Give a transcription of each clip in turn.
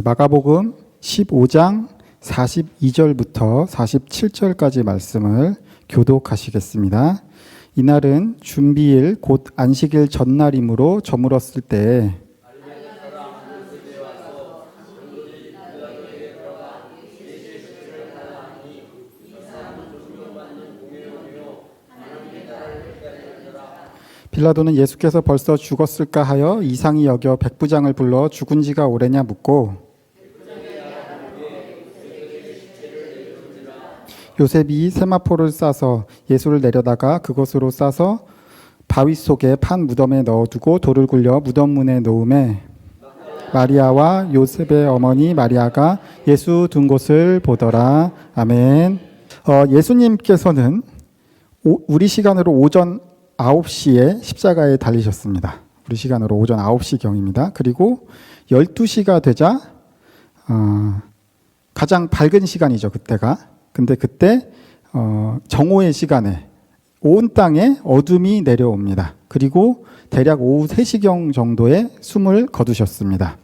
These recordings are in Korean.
마가복음 15장 42절부터 47절까지 말씀을 교독하시겠습니다. 이날은 준비일 곧 안식일 전날이므로 저물었을 때 빌라도는 예수께서 벌써 죽었을까 하여 이상히 여겨 백부장을 불러 죽은 지가 오래냐 묻고 요셉이 세마포를 싸서 예수를 내려다가 그것으로 싸서 바위 속에 판 무덤에 넣어두고 돌을 굴려 무덤 문에 놓음에 마리아와 요셉의 어머니 마리아가 예수 둔 곳을 보더라. 아멘. 예수님께서는 우리 시간으로 오전 9시에 십자가에 달리셨습니다. 우리 시간으로 오전 9시경입니다. 그리고 12시가 되자 가장 밝은 시간이죠, 그때가. 근데 그때 정오의 시간에 온 땅에 어둠이 내려옵니다. 그리고 대략 오후 3시경 정도에 숨을 거두셨습니다.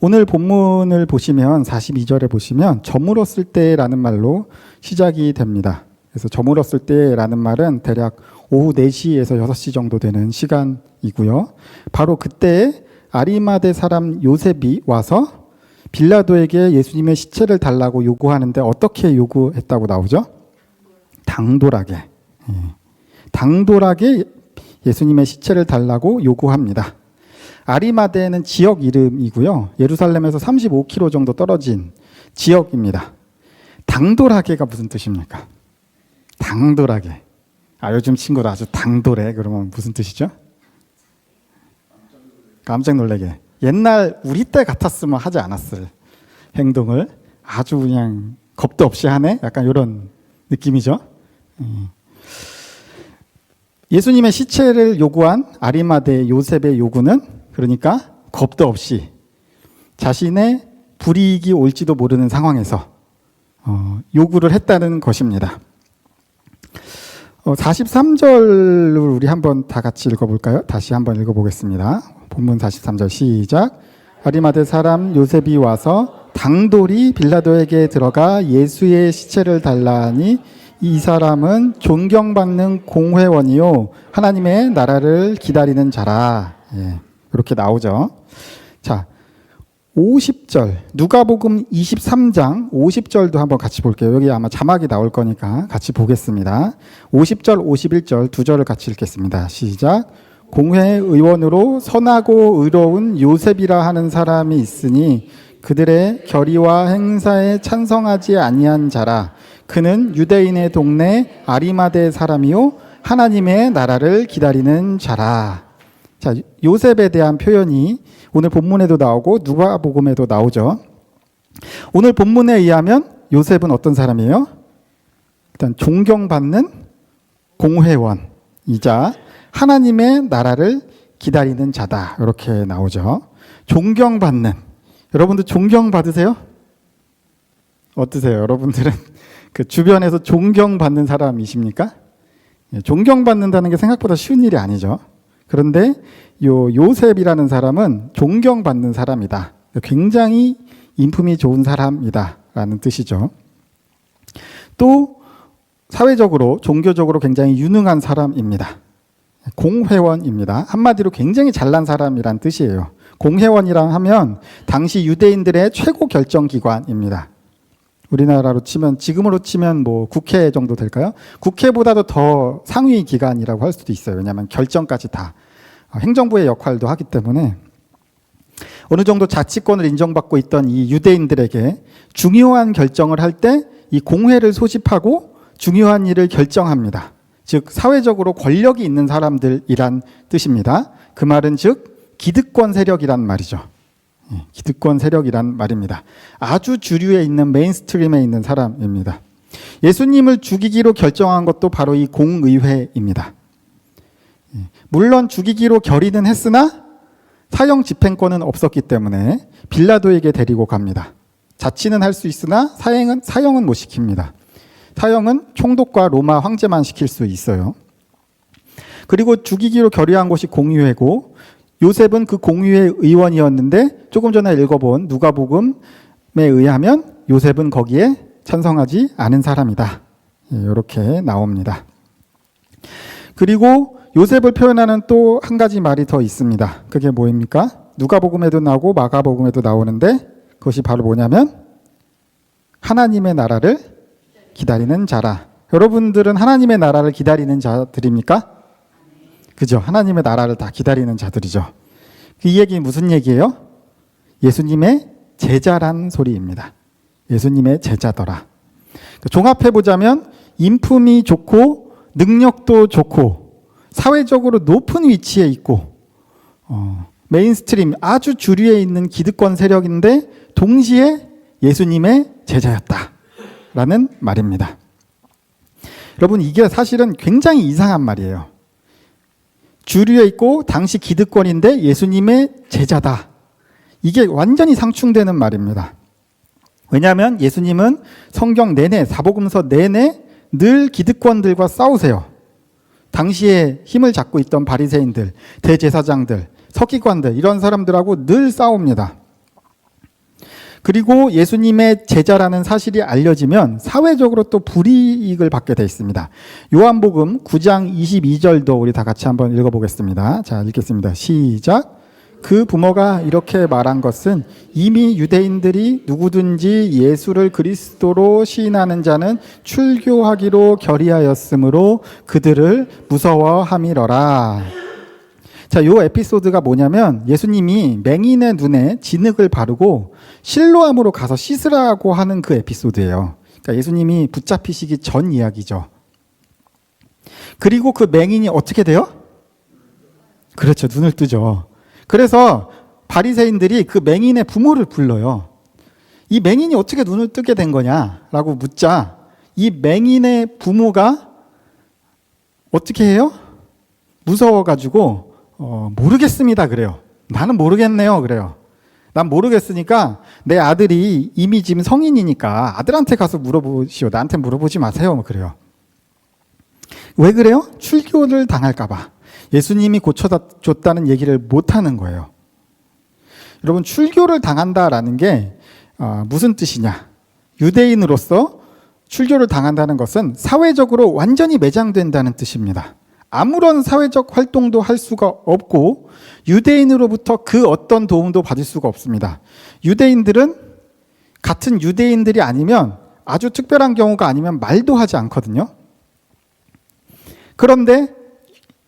오늘 본문을 보시면 42절에 보시면 저물었을 때라는 말로 시작이 됩니다. 그래서 저물었을 때라는 말은 대략 오후 4시에서 6시 정도 되는 시간이고요. 바로 그때 아리마대 사람 요셉이 와서 빌라도에게 예수님의 시체를 달라고 요구하는데 어떻게 요구했다고 나오죠? 당돌하게. 당돌하게 예수님의 시체를 달라고 요구합니다. 아리마대는 지역 이름이고요. 예루살렘에서 35km 정도 떨어진 지역입니다. 당돌하게가 무슨 뜻입니까? 당돌하게. 요즘 친구도 아주 당돌해. 그러면 무슨 뜻이죠? 깜짝 놀라게. 옛날 우리 때 같았으면 하지 않았을 행동을 아주 그냥 겁도 없이 하네? 약간 이런 느낌이죠. 예수님의 시체를 요구한 아리마대 요셉의 요구는 그러니까 겁도 없이 자신의 불이익이 올지도 모르는 상황에서 요구를 했다는 것입니다. 43절을 우리 한번 다 같이 읽어볼까요? 다시 한번 읽어보겠습니다. 본문 43절 시작. 아리마대 사람 요셉이 와서 당돌이 빌라도에게 들어가 예수의 시체를 달라 하니 이 사람은 존경받는 공회원이요 하나님의 나라를 기다리는 자라. 이렇게 나오죠. 자, 50절 누가복음 23장 50절도 한번 같이 볼게요. 여기 아마 자막이 나올 거니까 같이 보겠습니다. 50절 51절 두 절을 같이 읽겠습니다. 시작. 공회의원으로 선하고 의로운 요셉이라 하는 사람이 있으니 그들의 결의와 행사에 찬성하지 아니한 자라. 그는 유대인의 동네 아리마대 사람이요 하나님의 나라를 기다리는 자라. 자, 요셉에 대한 표현이 오늘 본문에도 나오고 누가복음에도 나오죠. 오늘 본문에 의하면 요셉은 어떤 사람이에요? 일단 존경받는 공회원이자 하나님의 나라를 기다리는 자다. 이렇게 나오죠. 존경받는. 여러분들 존경받으세요? 어떠세요? 여러분들은 그 주변에서 존경받는 사람이십니까? 존경받는다는 게 생각보다 쉬운 일이 아니죠. 그런데 요셉이라는 사람은 존경받는 사람이다. 굉장히 인품이 좋은 사람이다 라는 뜻이죠. 또 사회적으로 종교적으로 굉장히 유능한 사람입니다. 공회원입니다. 한마디로 굉장히 잘난 사람이란 뜻이에요. 공회원이라 하면 당시 유대인들의 최고 결정기관입니다. 우리나라로 치면 지금으로 치면 뭐 국회 정도 될까요? 국회보다도 더 상위 기관이라고 할 수도 있어요. 왜냐하면 결정까지 다 행정부의 역할도 하기 때문에 어느 정도 자치권을 인정받고 있던 이 유대인들에게 중요한 결정을 할 때 이 공회를 소집하고 중요한 일을 결정합니다. 즉 사회적으로 권력이 있는 사람들이란 뜻입니다. 그 말은 즉 기득권 세력이란 말이죠. 기득권 세력이란 말입니다. 아주 주류에 있는 메인스트림에 있는 사람입니다. 예수님을 죽이기로 결정한 것도 바로 이 공의회입니다. 물론 죽이기로 결의는 했으나 사형 집행권은 없었기 때문에 빌라도에게 데리고 갑니다. 자치는 할 수 있으나 사형은 못 시킵니다. 사형은 총독과 로마 황제만 시킬 수 있어요. 그리고 죽이기로 결의한 것이 공의회고 요셉은 그 공유의 의원이었는데 조금 전에 읽어본 누가복음에 의하면 요셉은 거기에 찬성하지 않은 사람이다. 이렇게 나옵니다. 그리고 요셉을 표현하는 또 한 가지 말이 더 있습니다. 그게 뭐입니까? 누가복음에도 나오고 마가복음에도 나오는데 그것이 바로 뭐냐면 하나님의 나라를 기다리는 자라. 여러분들은 하나님의 나라를 기다리는 자들입니까? 그죠? 하나님의 나라를 다 기다리는 자들이죠. 이 얘기는 무슨 얘기예요? 예수님의 제자란 소리입니다. 예수님의 제자더라. 종합해보자면 인품이 좋고 능력도 좋고 사회적으로 높은 위치에 있고 메인스트림 아주 주류에 있는 기득권 세력인데 동시에 예수님의 제자였다라는 말입니다. 여러분 이게 사실은 굉장히 이상한 말이에요. 주류에 있고 당시 기득권인데 예수님의 제자다. 이게 완전히 상충되는 말입니다. 왜냐하면 예수님은 성경 내내, 사복음서 내내 늘 기득권들과 싸우세요. 당시에 힘을 잡고 있던 바리새인들, 대제사장들, 서기관들 이런 사람들하고 늘 싸웁니다. 그리고 예수님의 제자라는 사실이 알려지면 사회적으로 또 불이익을 받게 돼 있습니다. 요한복음 9장 22절도 우리 다 같이 한번 읽어보겠습니다. 자, 읽겠습니다. 시작. 그 부모가 이렇게 말한 것은 이미 유대인들이 누구든지 예수를 그리스도로 시인하는 자는 출교하기로 결의하였으므로 그들을 무서워함이러라. 자, 요 에피소드가 뭐냐면 예수님이 맹인의 눈에 진흙을 바르고 실로암으로 가서 씻으라고 하는 그 에피소드예요. 그러니까 예수님이 붙잡히시기 전 이야기죠. 그리고 그 맹인이 어떻게 돼요? 그렇죠. 눈을 뜨죠. 그래서 바리새인들이 그 맹인의 부모를 불러요. 이 맹인이 어떻게 눈을 뜨게 된 거냐라고 묻자 이 맹인의 부모가 어떻게 해요? 무서워가지고 모르겠습니다 그래요. 나는 모르겠네요 그래요. 난 모르겠으니까 내 아들이 이미 지금 성인이니까 아들한테 가서 물어보시오. 나한테 물어보지 마세요. 그래요. 왜 그래요? 출교를 당할까 봐. 예수님이 고쳐줬다는 얘기를 못하는 거예요. 여러분 출교를 당한다라는 게 무슨 뜻이냐. 유대인으로서 출교를 당한다는 것은 사회적으로 완전히 매장된다는 뜻입니다. 아무런 사회적 활동도 할 수가 없고 유대인으로부터 그 어떤 도움도 받을 수가 없습니다. 유대인들은 같은 유대인들이 아니면 아주 특별한 경우가 아니면 말도 하지 않거든요. 그런데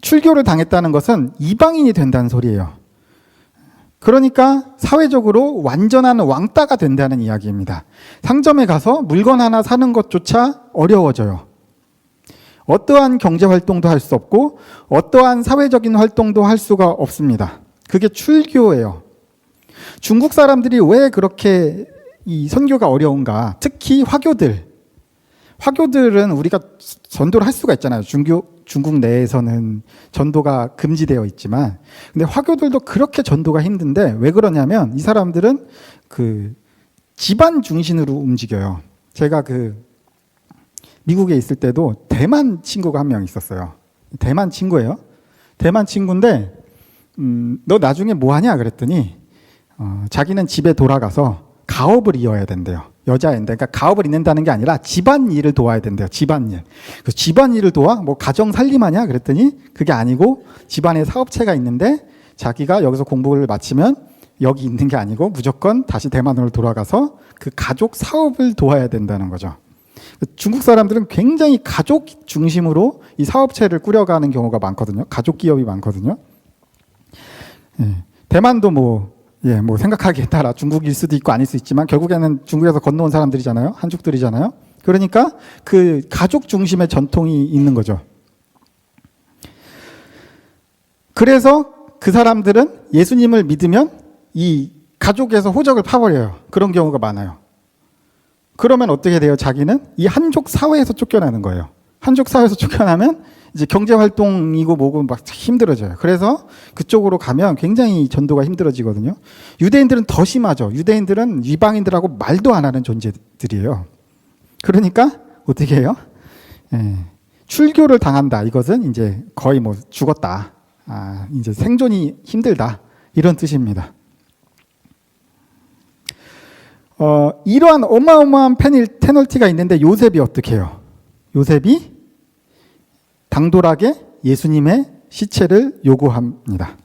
출교를 당했다는 것은 이방인이 된다는 소리예요. 그러니까 사회적으로 완전한 왕따가 된다는 이야기입니다. 상점에 가서 물건 하나 사는 것조차 어려워져요. 어떠한 경제활동도 할 수 없고 어떠한 사회적인 활동도 할 수가 없습니다. 그게 출교예요. 중국 사람들이 왜 그렇게 이 선교가 어려운가? 특히 화교들은 우리가 전도를 할 수가 있잖아요. 중국 내에서는 전도가 금지되어 있지만 근데 화교들도 그렇게 전도가 힘든데 왜 그러냐면 이 사람들은 그 집안 중심으로 움직여요. 제가 미국에 있을 때도 대만 친구가 한 명 있었어요. 대만 친구예요. 대만 친구인데 너 나중에 뭐 하냐 그랬더니 자기는 집에 돌아가서 가업을 이어야 된대요. 여자인데 그러니까 가업을 잇는다는 게 아니라 집안일을 도와야 된대요. 집안일. 그 집안일을 도와? 뭐 가정 살림하냐 그랬더니 그게 아니고 집안에 사업체가 있는데 자기가 여기서 공부를 마치면 여기 있는 게 아니고 무조건 다시 대만으로 돌아가서 그 가족 사업을 도와야 된다는 거죠. 중국 사람들은 굉장히 가족 중심으로 이 사업체를 꾸려가는 경우가 많거든요. 가족 기업이 많거든요. 대만도 뭐 생각하기에 따라 중국일 수도 있고 아닐 수 있지만 결국에는 중국에서 건너온 사람들이잖아요. 한족들이잖아요. 그러니까 그 가족 중심의 전통이 있는 거죠. 그래서 그 사람들은 예수님을 믿으면 이 가족에서 호적을 파버려요. 그런 경우가 많아요. 그러면 어떻게 돼요? 자기는 이 한족 사회에서 쫓겨나는 거예요. 한족 사회에서 쫓겨나면 이제 경제 활동이고 뭐고 막 힘들어져요. 그래서 그쪽으로 가면 굉장히 전도가 힘들어지거든요. 유대인들은 더 심하죠. 유대인들은 이방인들하고 말도 안 하는 존재들이에요. 그러니까 어떻게 해요? 출교를 당한다. 이것은 이제 거의 뭐 죽었다. 이제 생존이 힘들다. 이런 뜻입니다. 이러한 어마어마한 페널티가 있는데 요셉이 어떻게 해요? 요셉이 당돌하게 예수님의 시체를 요구합니다.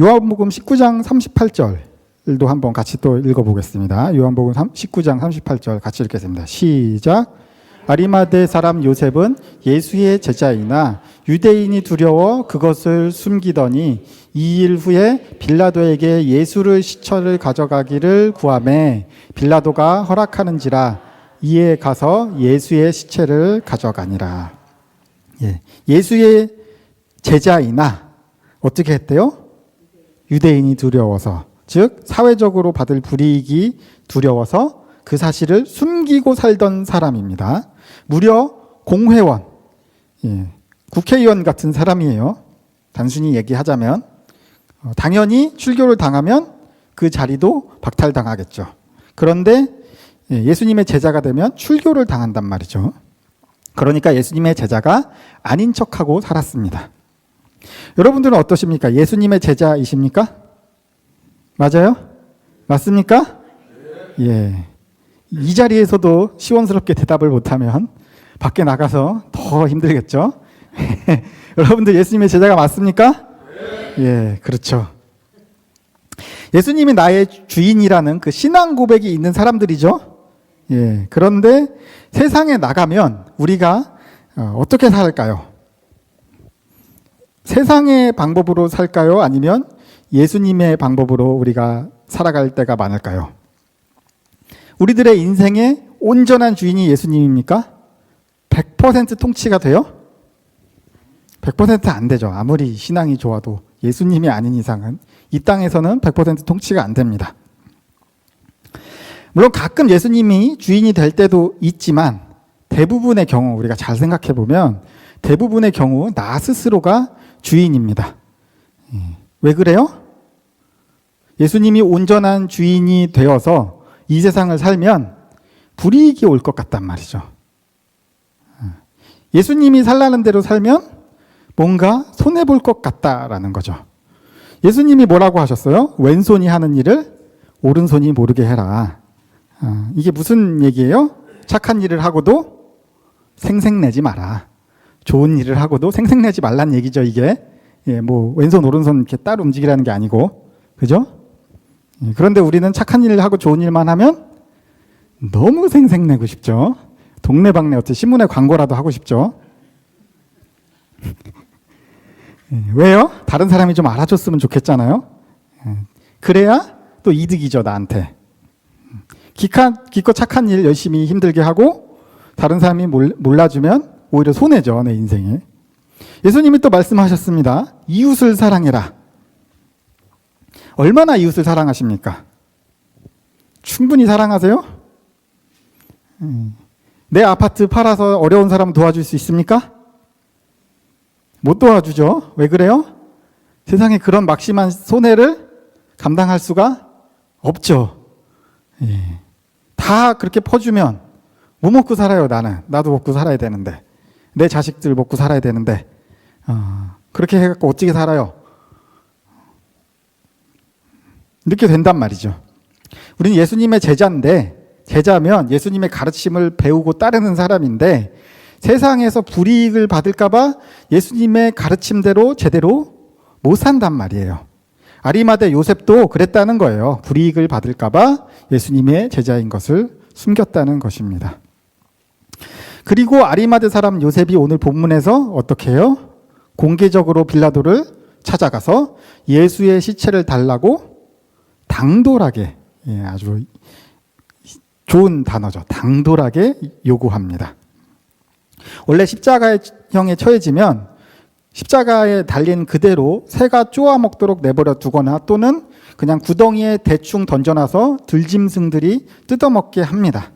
요한복음 19장 38절도 한번 같이 또 읽어보겠습니다. 요한복음 19장 38절 같이 읽겠습니다. 시작. 아리마대 사람 요셉은 예수의 제자이나 유대인이 두려워 그것을 숨기더니 2일 후에 빌라도에게 예수를 시체를 가져가기를 구하매 빌라도가 허락하는지라 이에 가서 예수의 시체를 가져가니라. 예수의 제자이나 어떻게 했대요? 유대인이 두려워서, 즉 사회적으로 받을 불이익이 두려워서 그 사실을 숨기고 살던 사람입니다. 무려 공회원, 국회의원 같은 사람이에요. 단순히 얘기하자면 당연히 출교를 당하면 그 자리도 박탈당하겠죠. 그런데 예수님의 제자가 되면 출교를 당한단 말이죠. 그러니까 예수님의 제자가 아닌 척하고 살았습니다. 여러분들은 어떠십니까? 예수님의 제자이십니까? 맞아요? 맞습니까? 예. 이 자리에서도 시원스럽게 대답을 못하면 밖에 나가서 더 힘들겠죠? 여러분들 예수님의 제자가 맞습니까? 예, 그렇죠. 예수님이 나의 주인이라는 그 신앙 고백이 있는 사람들이죠. 예, 그런데 세상에 나가면 우리가 어떻게 살까요? 세상의 방법으로 살까요? 아니면 예수님의 방법으로 우리가 살아갈 때가 많을까요? 우리들의 인생의 온전한 주인이 예수님입니까? 100% 통치가 돼요? 100%안 되죠. 아무리 신앙이 좋아도 예수님이 아닌 이상은 이 땅에서는 100% 통치가 안 됩니다. 물론 가끔 예수님이 주인이 될 때도 있지만 대부분의 경우 우리가 잘 생각해 보면 대부분의 경우 나 스스로가 주인입니다. 왜 그래요? 예수님이 온전한 주인이 되어서 이 세상을 살면 불이익이 올 것 같단 말이죠. 예수님이 살라는 대로 살면 뭔가 손해볼 것 같다라는 거죠. 예수님이 뭐라고 하셨어요? 왼손이 하는 일을 오른손이 모르게 해라. 이게 무슨 얘기예요? 착한 일을 하고도 생색내지 마라. 좋은 일을 하고도 생색내지 말란 얘기죠, 이게. 뭐 왼손 오른손 이렇게 따로 움직이라는 게 아니고, 그죠? 그런데 우리는 착한 일을 하고 좋은 일만 하면 너무 생색내고 싶죠. 동네방네 어떻게 신문에 광고라도 하고 싶죠. 왜요? 다른 사람이 좀 알아줬으면 좋겠잖아요. 그래야 또 이득이죠, 나한테. 기껏 착한 일 열심히 힘들게 하고 다른 사람이 몰라주면 오히려 손해죠, 내 인생에. 예수님이 또 말씀하셨습니다. 이웃을 사랑해라. 얼마나 이웃을 사랑하십니까? 충분히 사랑하세요? 내 아파트 팔아서 어려운 사람 도와줄 수 있습니까? 못 도와주죠. 왜 그래요? 세상에 그런 막심한 손해를 감당할 수가 없죠. 다 그렇게 퍼주면 뭐 먹고 살아요, 나는. 나도 먹고 살아야 되는데. 내 자식들 먹고 살아야 되는데. 그렇게 해갖고 어떻게 살아요? 이렇게 된단 말이죠. 우리는 예수님의 제자인데, 제자면 예수님의 가르침을 배우고 따르는 사람인데 세상에서 불이익을 받을까봐 예수님의 가르침대로 제대로 못 산단 말이에요. 아리마대 요셉도 그랬다는 거예요. 불이익을 받을까봐 예수님의 제자인 것을 숨겼다는 것입니다. 그리고 아리마대 사람 요셉이 오늘 본문에서 어떻게 해요? 공개적으로 빌라도를 찾아가서 예수의 시체를 달라고 당돌하게, 아주 좋은 단어죠. 당돌하게 요구합니다. 원래 십자가형에 처해지면 십자가에 달린 그대로 새가 쪼아 먹도록 내버려 두거나 또는 그냥 구덩이에 대충 던져놔서 들짐승들이 뜯어먹게 합니다.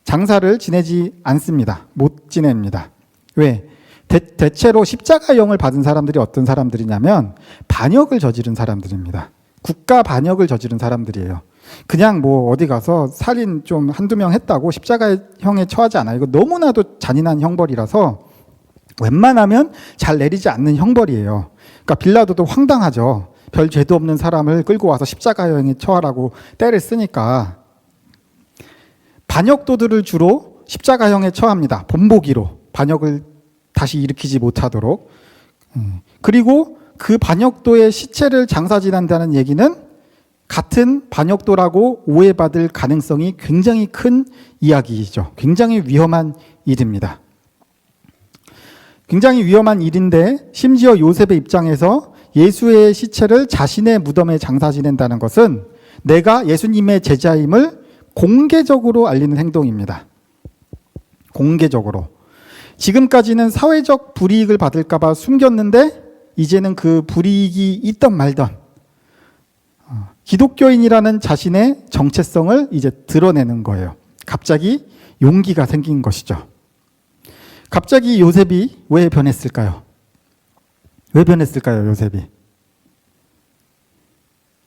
장사를 지내지 않습니다. 못 지냅니다. 왜? 대체로 십자가형을 받은 사람들이 어떤 사람들이냐면 반역을 저지른 사람들입니다. 국가 반역을 저지른 사람들이에요. 그냥 뭐 어디 가서 살인 좀 한두 명 했다고 십자가형에 처하지 않아요. 이거 너무나도 잔인한 형벌이라서 웬만하면 잘 내리지 않는 형벌이에요. 그러니까 빌라도도 황당하죠. 별 죄도 없는 사람을 끌고 와서 십자가형에 처하라고 때를 쓰니까 반역도들을 주로 십자가형에 처합니다. 본보기로 반역을 다시 일으키지 못하도록. 그리고 그 반역도의 시체를 장사 지낸다는 얘기는 같은 반역도라고 오해받을 가능성이 굉장히 큰 이야기이죠. 굉장히 위험한 일입니다. 굉장히 위험한 일인데 심지어 요셉의 입장에서 예수의 시체를 자신의 무덤에 장사 지낸다는 것은 내가 예수님의 제자임을 공개적으로 알리는 행동입니다. 공개적으로. 지금까지는 사회적 불이익을 받을까 봐 숨겼는데 이제는 그 불이익이 있던 말던 기독교인이라는 자신의 정체성을 이제 드러내는 거예요. 갑자기 용기가 생긴 것이죠. 갑자기 요셉이 왜 변했을까요? 왜 변했을까요, 요셉이?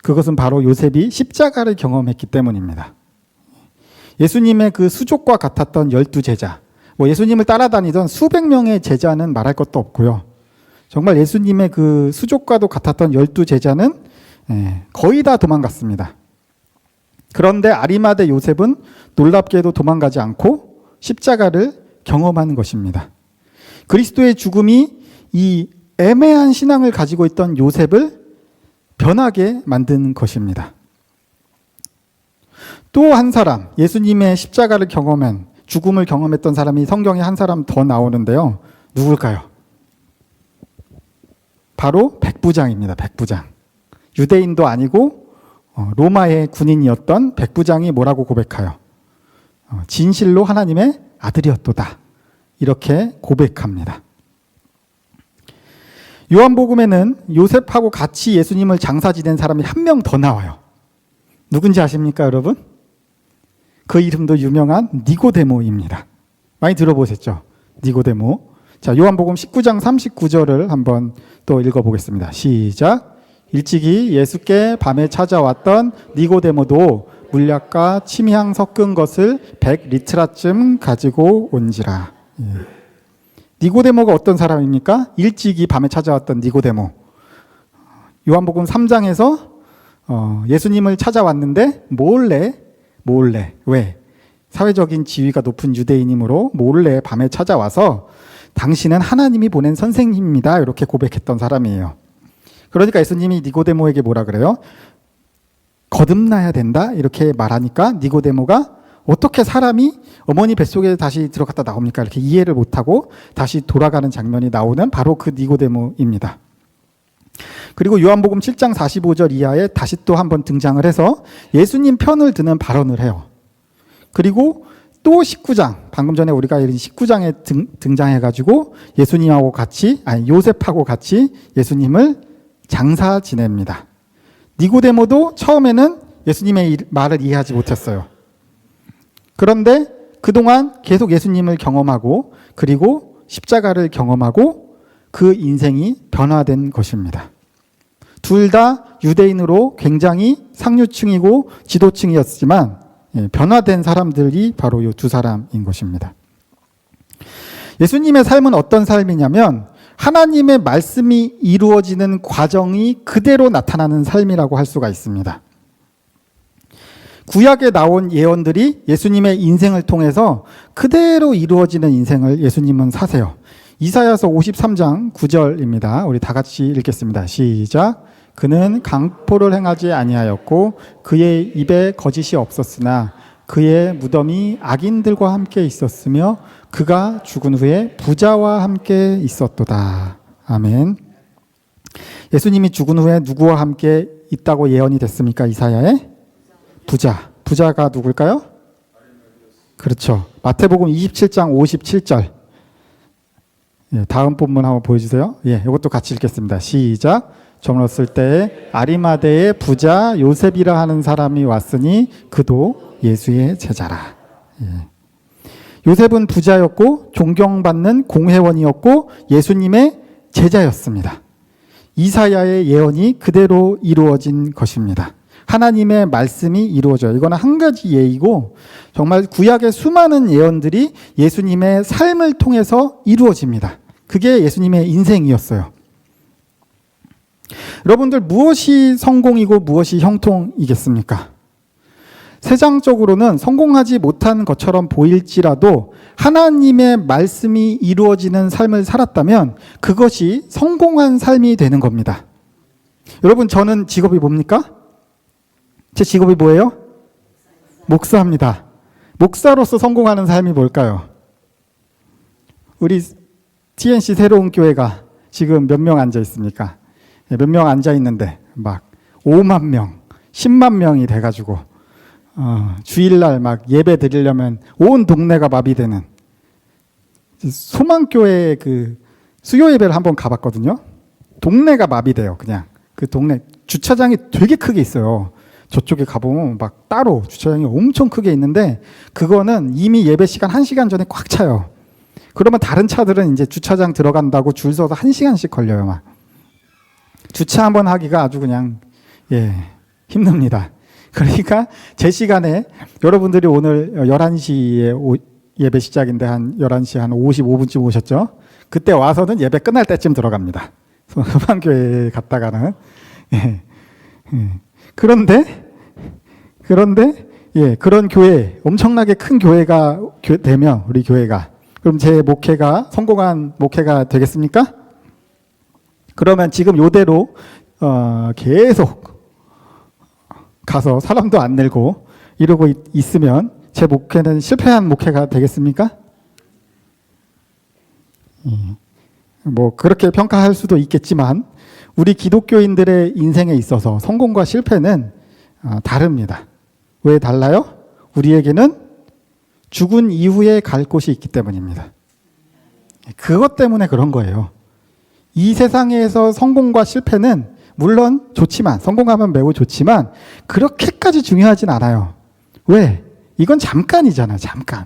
그것은 바로 요셉이 십자가를 경험했기 때문입니다. 예수님의 그 수족과 같았던 12제자, 예수님을 따라다니던 수백 명의 제자는 말할 것도 없고요. 정말 예수님의 그 수족과도 같았던 12제자는 거의 다 도망갔습니다. 그런데 아리마대 요셉은 놀랍게도 도망가지 않고 십자가를 경험하는 것입니다. 그리스도의 죽음이 이 애매한 신앙을 가지고 있던 요셉을 변하게 만든 것입니다. 또 한 사람, 예수님의 십자가를 경험한, 죽음을 경험했던 사람이 성경에 한 사람 더 나오는데요. 누굴까요? 바로 백부장입니다. 백부장. 유대인도 아니고 로마의 군인이었던 백부장이 뭐라고 고백해요? 진실로 하나님의 아들이었도다. 이렇게 고백합니다. 요한복음에는 요셉하고 같이 예수님을 장사 지낸 사람이 한 명 더 나와요. 누군지 아십니까, 여러분? 그 이름도 유명한 니고데모입니다. 많이 들어보셨죠? 니고데모. 자, 요한복음 19장 39절을 한번 또 읽어보겠습니다. 시작. 일찍이 예수께 밤에 찾아왔던 니고데모도 물약과 침향 섞은 것을 100리트라쯤 가지고 온지라. 예. 니고데모가 어떤 사람입니까? 일찍이 밤에 찾아왔던 니고데모. 요한복음 3장에서 예수님을 찾아왔는데 몰래 왜? 사회적인 지위가 높은 유대인이므로 몰래 밤에 찾아와서 당신은 하나님이 보낸 선생님입니다. 이렇게 고백했던 사람이에요. 그러니까 예수님이 니고데모에게 뭐라 그래요? 거듭나야 된다? 이렇게 말하니까 니고데모가 어떻게 사람이 어머니 뱃속에 다시 들어갔다 나옵니까? 이렇게 이해를 못하고 다시 돌아가는 장면이 나오는 바로 그 니고데모입니다. 그리고 요한복음 7장 45절 이하에 다시 또 한번 등장을 해서 예수님 편을 드는 발언을 해요. 그리고 또 19장, 방금 전에 우리가 읽은 19장에 등장해가지고 예수님하고 같이, 요셉하고 같이 예수님을 장사 지냅니다. 니고데모도 처음에는 예수님의 말을 이해하지 못했어요. 그런데 그동안 계속 예수님을 경험하고 그리고 십자가를 경험하고 그 인생이 변화된 것입니다. 둘 다 유대인으로 굉장히 상류층이고 지도층이었지만 변화된 사람들이 바로 이 두 사람인 것입니다. 예수님의 삶은 어떤 삶이냐면 하나님의 말씀이 이루어지는 과정이 그대로 나타나는 삶이라고 할 수가 있습니다. 구약에 나온 예언들이 예수님의 인생을 통해서 그대로 이루어지는 인생을 예수님은 사세요. 이사야서 53장 9절입니다. 우리 다 같이 읽겠습니다. 시작. 그는 강포를 행하지 아니하였고 그의 입에 거짓이 없었으나 그의 무덤이 악인들과 함께 있었으며 그가 죽은 후에 부자와 함께 있었도다. 아멘. 예수님이 죽은 후에 누구와 함께 있다고 예언이 됐습니까? 이사야에? 부자. 부자가 누굴까요? 그렇죠. 마태복음 27장 57절. 다음 본문 한번 보여주세요. 이것도 같이 읽겠습니다. 시작. 저물었을 때에 아리마대의 부자 요셉이라 하는 사람이 왔으니 그도 예수의 제자라. 요셉은 부자였고 존경받는 공회원이었고 예수님의 제자였습니다. 이사야의 예언이 그대로 이루어진 것입니다. 하나님의 말씀이 이루어져요. 이거는 한 가지 예이고 정말 구약의 수많은 예언들이 예수님의 삶을 통해서 이루어집니다. 그게 예수님의 인생이었어요. 여러분들 무엇이 성공이고 무엇이 형통이겠습니까? 세상적으로는 성공하지 못한 것처럼 보일지라도 하나님의 말씀이 이루어지는 삶을 살았다면 그것이 성공한 삶이 되는 겁니다. 여러분, 저는 직업이 뭡니까? 제 직업이 뭐예요? 목사입니다. 목사로서 성공하는 삶이 뭘까요? 우리 TNC 새로운 교회가 지금 몇 명 앉아 있습니까? 몇 명 앉아 있는데 막 5만 명, 10만 명이 돼가지고 주일날 막 예배 드리려면 온 동네가 마비되는 소망교회 그 수요 예배를 한번 가봤거든요. 동네가 마비돼요. 그냥 그 동네 주차장이 되게 크게 있어요. 저쪽에 가보면 막 따로 주차장이 엄청 크게 있는데 그거는 이미 예배 시간 1시간 전에 꽉 차요. 그러면 다른 차들은 이제 주차장 들어간다고 줄 서서 1시간씩 걸려요. 막 주차 한번 하기가 아주 그냥 힘듭니다. 그러니까 제 시간에 여러분들이 오늘 11시에 예배 시작인데 한 11시 한 55분쯤 오셨죠? 그때 와서는 예배 끝날 때쯤 들어갑니다. 소망교회에 갔다가는. 그런데 그런 교회, 엄청나게 큰 교회가 되면 우리 교회가 그럼 제 목회가 성공한 목회가 되겠습니까? 그러면 지금 요대로 계속 가서 사람도 안 늘고 이러고 있으면 제 목회는 실패한 목회가 되겠습니까? 뭐 그렇게 평가할 수도 있겠지만 우리 기독교인들의 인생에 있어서 성공과 실패는 다릅니다. 왜 달라요? 우리에게는 죽은 이후에 갈 곳이 있기 때문입니다. 그것 때문에 그런 거예요. 이 세상에서 성공과 실패는 물론 좋지만, 성공하면 매우 좋지만 그렇게까지 중요하진 않아요. 왜? 이건 잠깐이잖아요. 잠깐.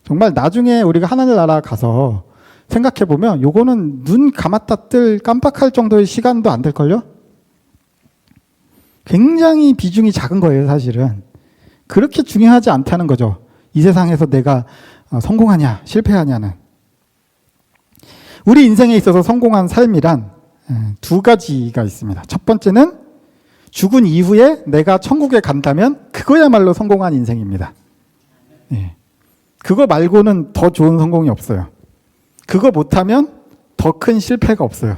정말 나중에 우리가 하나님 나라 가서 생각해보면 요거는 눈 감았다 뜰 깜빡할 정도의 시간도 안 될걸요? 굉장히 비중이 작은 거예요. 사실은. 그렇게 중요하지 않다는 거죠. 이 세상에서 내가 성공하냐 실패하냐는. 우리 인생에 있어서 성공한 삶이란 두 가지가 있습니다. 첫 번째는 죽은 이후에 내가 천국에 간다면 그거야말로 성공한 인생입니다. 그거 말고는 더 좋은 성공이 없어요. 그거 못하면 더 큰 실패가 없어요.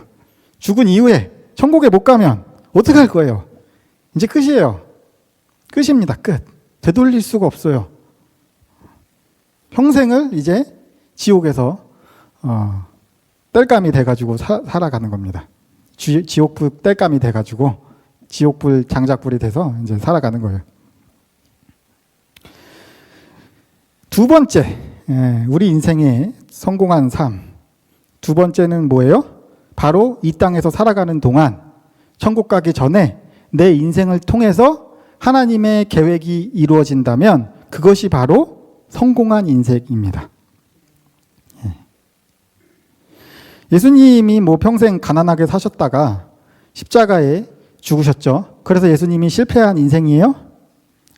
죽은 이후에 천국에 못 가면 어떡할 거예요? 이제 끝이에요. 끝입니다. 끝. 되돌릴 수가 없어요. 평생을 이제 지옥에서 땔감이 돼가지고 살아가는 겁니다. 지옥불 땔감이 돼가지고 지옥불 장작불이 돼서 이제 살아가는 거예요. 두 번째, 우리 인생의 성공한 삶. 두 번째는 뭐예요? 바로 이 땅에서 살아가는 동안 천국 가기 전에 내 인생을 통해서 하나님의 계획이 이루어진다면 그것이 바로 성공한 인생입니다. 예수님이 뭐 평생 가난하게 사셨다가 십자가에 죽으셨죠. 그래서 예수님이 실패한 인생이에요?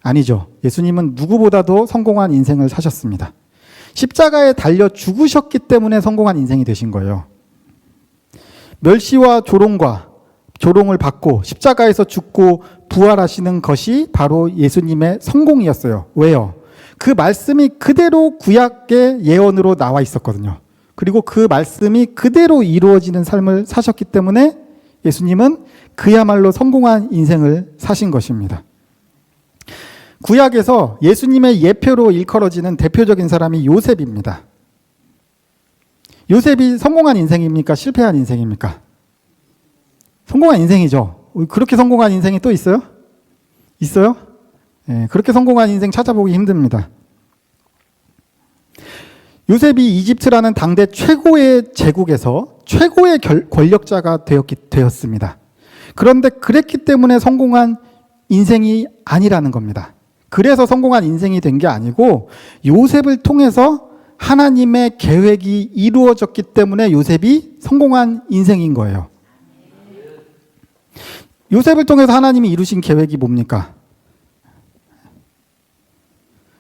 아니죠. 예수님은 누구보다도 성공한 인생을 사셨습니다. 십자가에 달려 죽으셨기 때문에 성공한 인생이 되신 거예요. 멸시와 조롱을 받고 십자가에서 죽고 부활하시는 것이 바로 예수님의 성공이었어요. 왜요? 그 말씀이 그대로 구약의 예언으로 나와 있었거든요. 그리고 그 말씀이 그대로 이루어지는 삶을 사셨기 때문에 예수님은 그야말로 성공한 인생을 사신 것입니다. 구약에서 예수님의 예표로 일컬어지는 대표적인 사람이 요셉입니다. 요셉이 성공한 인생입니까? 실패한 인생입니까? 성공한 인생이죠. 그렇게 성공한 인생이 또 있어요? 있어요? 그렇게 성공한 인생 찾아보기 힘듭니다. 요셉이 이집트라는 당대 최고의 제국에서 최고의 권력자가 되었습니다. 그런데 그랬기 때문에 성공한 인생이 아니라는 겁니다. 그래서 성공한 인생이 된 게 아니고 요셉을 통해서 하나님의 계획이 이루어졌기 때문에 요셉이 성공한 인생인 거예요. 요셉을 통해서 하나님이 이루신 계획이 뭡니까?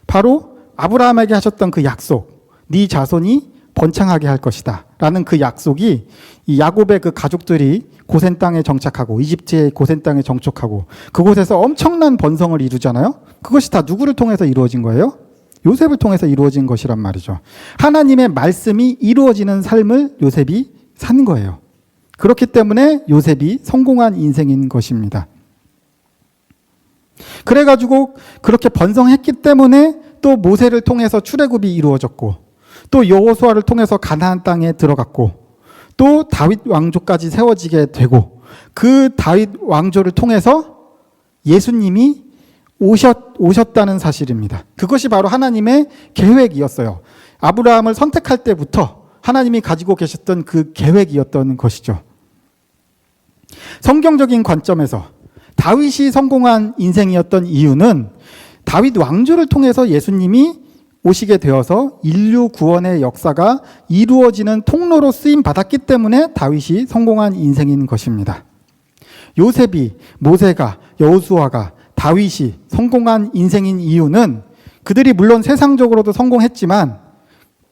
바로 아브라함에게 하셨던 그 약속. 네 자손이 번창하게 할 것이다 라는 그 약속이 이 야곱의 그 가족들이 고센 땅에 정착하고 이집트의 고센 땅에 정착하고 그곳에서 엄청난 번성을 이루잖아요. 그것이 다 누구를 통해서 이루어진 거예요? 요셉을 통해서 이루어진 것이란 말이죠. 하나님의 말씀이 이루어지는 삶을 요셉이 산 거예요. 그렇기 때문에 요셉이 성공한 인생인 것입니다. 그래가지고 그렇게 번성했기 때문에 또 모세를 통해서 출애굽이 이루어졌고 또 여호수아를 통해서 가나안 땅에 들어갔고 또 다윗 왕조까지 세워지게 되고 그 다윗 왕조를 통해서 예수님이 오셨다는 사실입니다. 그것이 바로 하나님의 계획이었어요. 아브라함을 선택할 때부터 하나님이 가지고 계셨던 그 계획이었던 것이죠. 성경적인 관점에서 다윗이 성공한 인생이었던 이유는 다윗 왕조를 통해서 예수님이 오시게 되어서 인류 구원의 역사가 이루어지는 통로로 쓰임 받았기 때문에 다윗이 성공한 인생인 것입니다. 요셉이, 모세가, 여호수아가, 다윗이 성공한 인생인 이유는 그들이 물론 세상적으로도 성공했지만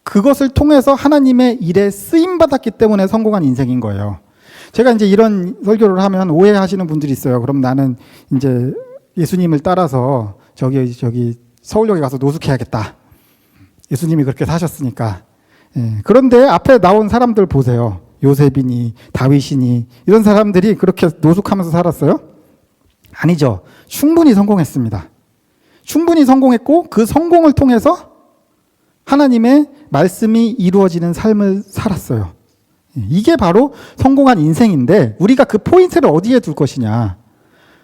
그것을 통해서 하나님의 일에 쓰임 받았기 때문에 성공한 인생인 거예요. 제가 이제 이런 설교를 하면 오해하시는 분들이 있어요. 그럼 나는 이제 예수님을 따라서 저기 서울역에 가서 노숙해야겠다. 예수님이 그렇게 사셨으니까. 그런데 앞에 나온 사람들 보세요. 요셉이니 다윗이니 이런 사람들이 그렇게 노숙하면서 살았어요? 아니죠. 충분히 성공했습니다. 충분히 성공했고 그 성공을 통해서 하나님의 말씀이 이루어지는 삶을 살았어요. 이게 바로 성공한 인생인데 우리가 그 포인트를 어디에 둘 것이냐.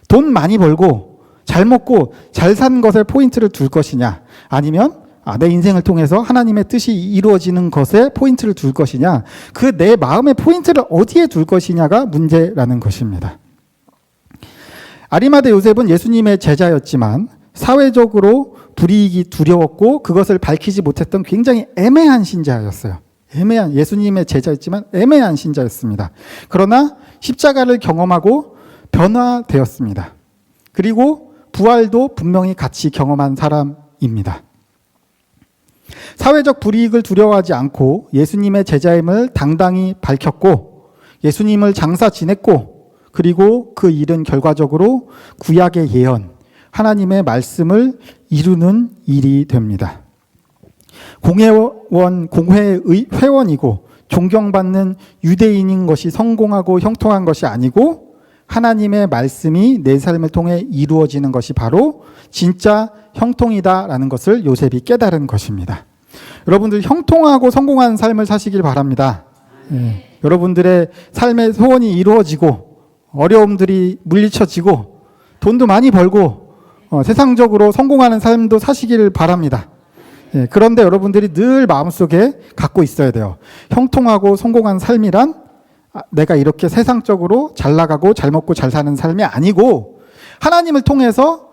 돈 많이 벌고 잘 먹고 잘 산 것에 포인트를 둘 것이냐. 아니면 내 인생을 통해서 하나님의 뜻이 이루어지는 것에 포인트를 둘 것이냐. 그 내 마음의 포인트를 어디에 둘 것이냐가 문제라는 것입니다. 아리마대 요셉은 예수님의 제자였지만 사회적으로 불이익이 두려웠고 그것을 밝히지 못했던 굉장히 애매한 신자였어요. 애매한, 예수님의 제자였지만 애매한 신자였습니다. 그러나 십자가를 경험하고 변화되었습니다. 그리고 부활도 분명히 같이 경험한 사람입니다. 사회적 불이익을 두려워하지 않고 예수님의 제자임을 당당히 밝혔고 예수님을 장사 지냈고 그리고 그 일은 결과적으로 구약의 예언, 하나님의 말씀을 이루는 일이 됩니다. 공회의 회원이고 존경받는 유대인인 것이 성공하고 형통한 것이 아니고 하나님의 말씀이 내 삶을 통해 이루어지는 것이 바로 진짜 형통이다라는 것을 요셉이 깨달은 것입니다. 여러분들 형통하고 성공한 삶을 사시길 바랍니다. 여러분들의 삶의 소원이 이루어지고 어려움들이 물리쳐지고 돈도 많이 벌고 세상적으로 성공하는 삶도 사시길 바랍니다. 그런데 여러분들이 늘 마음속에 갖고 있어야 돼요. 형통하고 성공한 삶이란 내가 이렇게 세상적으로 잘 나가고 잘 먹고 잘 사는 삶이 아니고 하나님을 통해서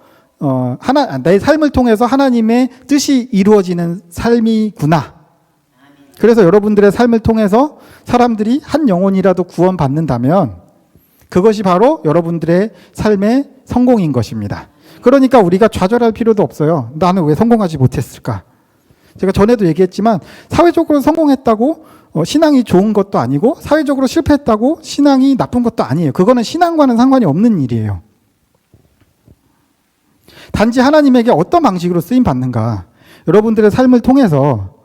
내 삶을 통해서 하나님의 뜻이 이루어지는 삶이구나. 그래서 여러분들의 삶을 통해서 사람들이 한 영혼이라도 구원받는다면 그것이 바로 여러분들의 삶의 성공인 것입니다. 그러니까 우리가 좌절할 필요도 없어요. 나는 왜 성공하지 못했을까? 제가 전에도 얘기했지만 사회적으로 성공했다고 신앙이 좋은 것도 아니고 사회적으로 실패했다고 신앙이 나쁜 것도 아니에요. 그거는 신앙과는 상관이 없는 일이에요. 단지 하나님에게 어떤 방식으로 쓰임 받는가. 여러분들의 삶을 통해서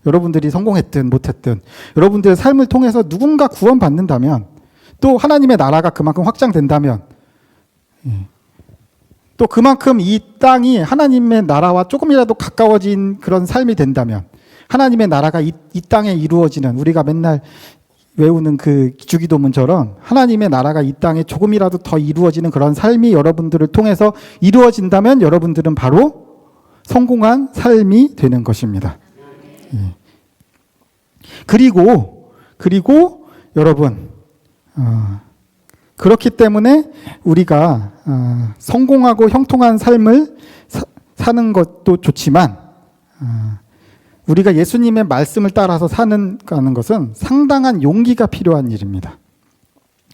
여러분들이 성공했든 못했든 여러분들의 삶을 통해서 누군가 구원받는다면 또 하나님의 나라가 그만큼 확장된다면 또 그만큼 이 땅이 하나님의 나라와 조금이라도 가까워진 그런 삶이 된다면 하나님의 나라가 이 땅에 이루어지는 우리가 맨날 외우는 그 주기도문처럼 하나님의 나라가 이 땅에 조금이라도 더 이루어지는 그런 삶이 여러분들을 통해서 이루어진다면 여러분들은 바로 성공한 삶이 되는 것입니다. 그리고 여러분 그렇기 때문에 우리가 성공하고 형통한 삶을 사는 것도 좋지만 우리가 예수님의 말씀을 따라서 사는 것은 상당한 용기가 필요한 일입니다.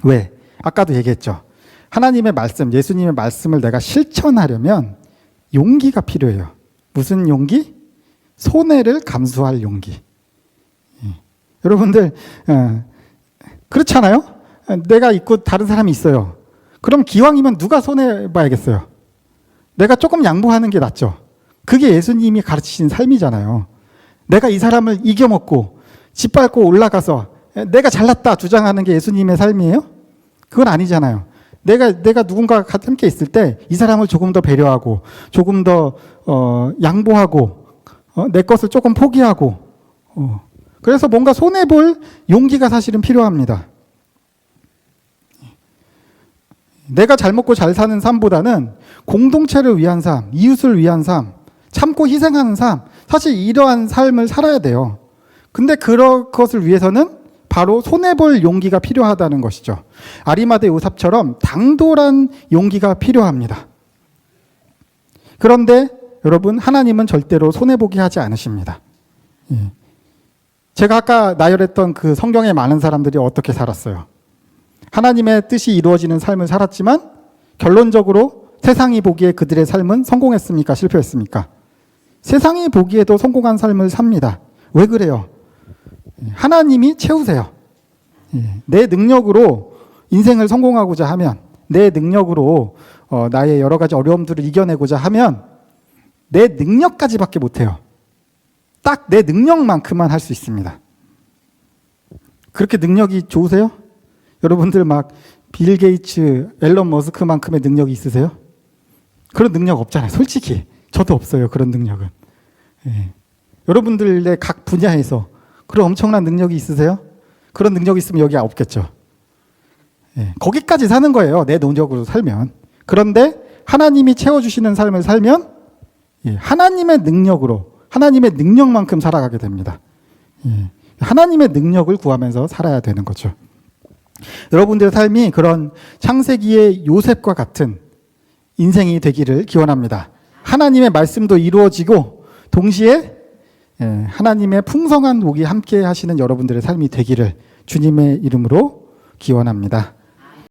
왜? 아까도 얘기했죠. 하나님의 말씀, 예수님의 말씀을 내가 실천하려면 용기가 필요해요. 무슨 용기? 손해를 감수할 용기. 여러분들 그렇잖아요? 내가 있고 다른 사람이 있어요. 그럼 기왕이면 누가 손해봐야겠어요? 내가 조금 양보하는 게 낫죠. 그게 예수님이 가르치신 삶이잖아요. 내가 이 사람을 이겨먹고 짓밟고 올라가서 내가 잘났다 주장하는 게 예수님의 삶이에요? 그건 아니잖아요. 내가 누군가와 함께 있을 때 이 사람을 조금 더 배려하고 조금 더 양보하고 내 것을 조금 포기하고 그래서 뭔가 손해볼 용기가 사실은 필요합니다. 내가 잘 먹고 잘 사는 삶보다는 공동체를 위한 삶, 이웃을 위한 삶, 참고 희생하는 삶, 사실 이러한 삶을 살아야 돼요. 근데 그것을 위해서는 바로 손해볼 용기가 필요하다는 것이죠. 아리마대 요셉처럼 당돌한 용기가 필요합니다. 그런데 여러분, 하나님은 절대로 손해보게 하지 않으십니다. 제가 아까 나열했던 그 성경에 많은 사람들이 어떻게 살았어요? 하나님의 뜻이 이루어지는 삶을 살았지만 결론적으로 세상이 보기에 그들의 삶은 성공했습니까? 실패했습니까? 세상이 보기에도 성공한 삶을 삽니다. 왜 그래요? 하나님이 채우세요. 내 능력으로 인생을 성공하고자 하면, 내 능력으로 나의 여러 가지 어려움들을 이겨내고자 하면 내 능력까지밖에 못해요. 딱 내 능력만큼만 할 수 있습니다. 그렇게 능력이 좋으세요? 여러분들 막 빌 게이츠, 앨런 머스크만큼의 능력이 있으세요? 그런 능력 없잖아요. 솔직히 저도 없어요. 그런 능력은. 여러분들의 각 분야에서 그런 엄청난 능력이 있으세요? 그런 능력이 있으면 여기 없겠죠. 거기까지 사는 거예요. 내 노력으로 살면. 그런데 하나님이 채워주시는 삶을 살면 하나님의 능력으로, 하나님의 능력만큼 살아가게 됩니다. 하나님의 능력을 구하면서 살아야 되는 거죠. 여러분들의 삶이 그런 창세기의 요셉과 같은 인생이 되기를 기원합니다. 하나님의 말씀도 이루어지고 동시에 하나님의 풍성한 복이 함께 하시는 여러분들의 삶이 되기를 주님의 이름으로 기원합니다.